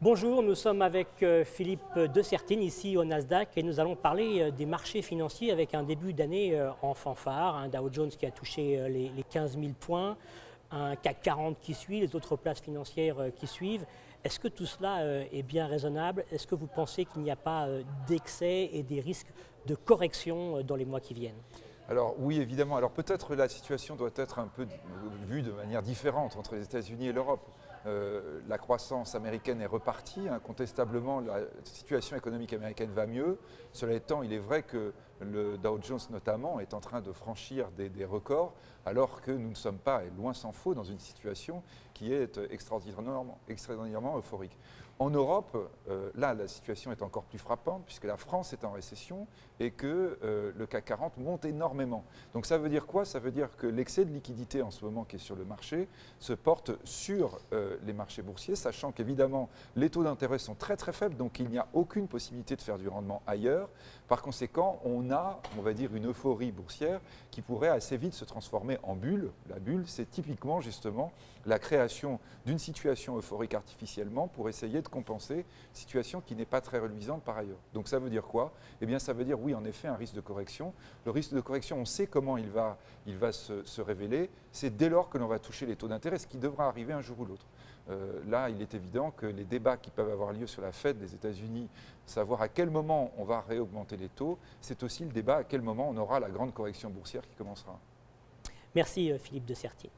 Bonjour, nous sommes avec Philippe de Sertine ici au Nasdaq et nous allons parler des marchés financiers avec un début d'année en fanfare, un Dow Jones qui a touché les 15 000 points, un CAC 40 qui suit, les autres places financières qui suivent. Est-ce que tout cela est bien raisonnable? Est-ce que vous pensez qu'il n'y a pas d'excès et des risques de correction dans les mois qui viennent? Alors oui, évidemment. Alors peut-être la situation doit être un peu vue de manière différente entre les États-Unis et l'Europe. La croissance américaine est repartie. Incontestablement, la situation économique américaine va mieux. Cela étant, il est vrai que le Dow Jones notamment est en train de franchir des records, alors que nous ne sommes pas, et loin s'en faut, dans une situation qui est extraordinairement euphorique. En Europe, là, la situation est encore plus frappante puisque la France est en récession et que le CAC 40 monte énormément. Donc ça veut dire quoi? Ça veut dire que l'excès de liquidité en ce moment qui est sur le marché se porte sur les marchés boursiers, sachant qu'évidemment les taux d'intérêt sont très très faibles, donc il n'y a aucune possibilité de faire du rendement ailleurs. Par conséquent, on a, on va dire, une euphorie boursière qui pourrait assez vite se transformer en bulle. La bulle, c'est typiquement justement la création d'une situation euphorique artificiellement pour essayer de compenser une situation qui n'est pas très reluisante par ailleurs. Donc ça veut dire quoi? Eh bien ça veut dire oui, en effet, un risque de correction. Le risque de correction, on sait comment il va se révéler. C'est dès lors que l'on va toucher les taux d'intérêt, ce qui devra arriver un jour ou l'autre. Là, il est évident que les débats qui peuvent avoir lieu sur la Fed des États-Unis, savoir à quel moment on va réaugmenter les taux, c'est aussi le débat à quel moment on aura la grande correction boursière qui commencera. Merci Philippe de Sertine.